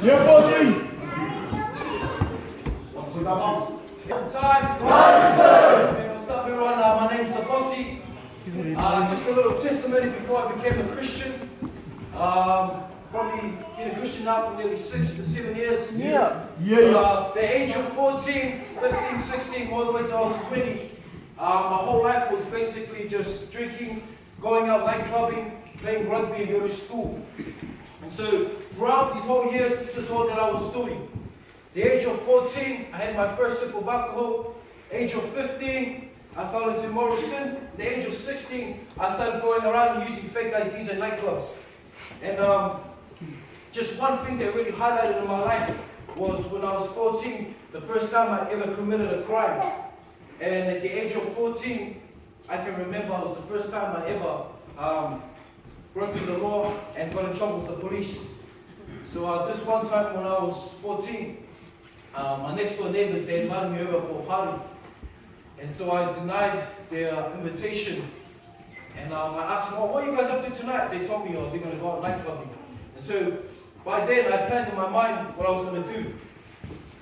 Yeah, Bossi. Time. What's up, everyone? My name's the Bossi. Just a little testimony before I became a Christian. Probably been a Christian now for nearly 6 to 7 years. The age of 14, 15, 16, all the way till I was 20. My whole life was basically just drinking, going out night clubbing, playing rugby and going to school. And so throughout these whole years, this is all that I was doing. The age of 14, I had my first sip of alcohol. Age of 15, I fell into moral sin. The age of 16, I started going around and using fake IDs in nightclubs. And just one thing that really highlighted in my life was when I was 14, the first time I ever committed a crime. And at the age of 14, I can remember it was the first time I ever broke the law and got in trouble with the police. So this one time when I was 14, my next door neighbors, they invited me over for a party. And so I denied their invitation. And I asked them, what are you guys up to tonight? They told me, they're going to go out night clubbing. And so by then, I planned in my mind what I was going to do.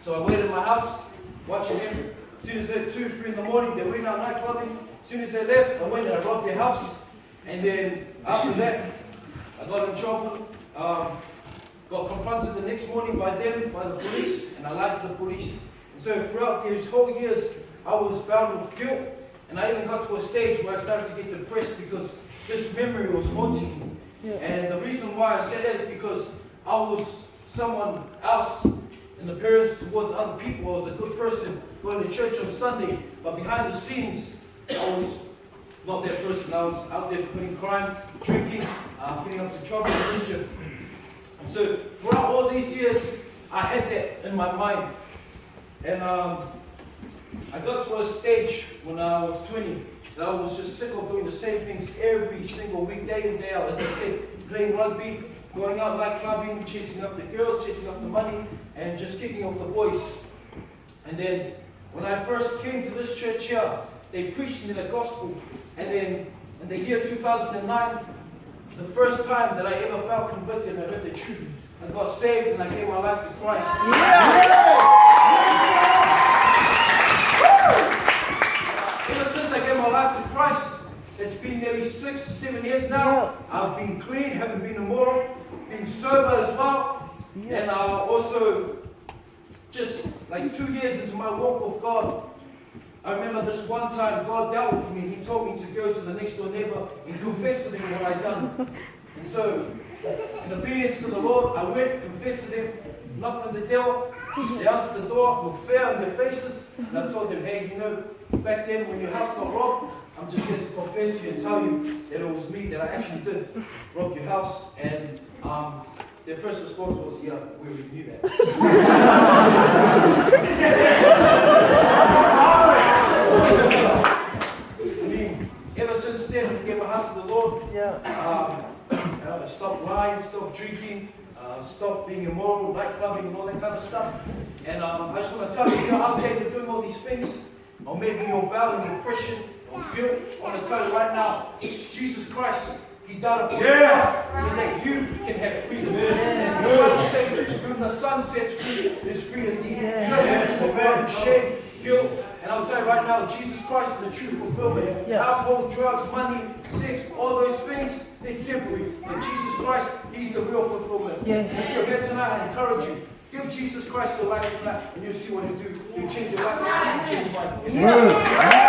So I waited in my house, watching them. As soon as they're 2, 3 in the morning, they went out night clubbing. As soon as they left, I went and I robbed their house. And then after that, I got in trouble. Got confronted the next morning by them, by the police, and I lied to the police. And so throughout these whole years, I was bound with guilt. And I even got to a stage where I started to get depressed because this memory was haunting me. And the reason why I said that is because I was someone else in appearance towards other people. I was a good person going to church on Sunday, but behind the scenes, I was not that person. I was out there committing crime, drinking, getting up to trouble and mischief. And so throughout all these years, I had that in my mind. And I got to a stage when I was 20 that I was just sick of doing the same things every single week, day in, day out. As I said, playing rugby, going out night clubbing, chasing up the girls, chasing up the money, and just kicking off the boys. And then when I first came to this church here, they preached me the gospel. And then in the year 2009, the first time that I ever felt convicted and I heard the truth, I got saved and I gave my life to Christ. Ever since I gave my life to Christ, it's been nearly 6 to 7 years now. I've been clean, haven't been immoral, been sober as well. And also, just like 2 years into my walk with God, I remember this one time God dealt with me. He told me to go to the next door neighbor and confess to him what I'd done. And so, in obedience to the Lord, I went, confessed to them, knocked on the door. They answered the door with fear on their faces. And I told them, hey, back then when your house got robbed, I'm just here to confess to you and tell you that it was me, that I actually did rob your house. And their first response was, yeah, we already knew that. I mean, ever since then, I gave my heart to the Lord. I stopped lying, stopped drinking, stopped being immoral, night clubbing, and all that kind of stuff. And I just want to tell you, out there you're doing all these things, or maybe you're bound in depression or guilt. I want to tell you right now, Jesus Christ, He died upon the cross so that you can have freedom. And the Bible says, whom the Son sets free is free indeed. You don't have to provide shame, guilt. And I'll tell you right now, Jesus Christ is the true fulfillment. Alcohol, drugs, money, sex, all those things, they're temporary. But Jesus Christ, He's the real fulfillment. If you're here tonight, I encourage you, give Jesus Christ your life tonight, and you'll see what He'll do. He'll change your life, just like He changed mine.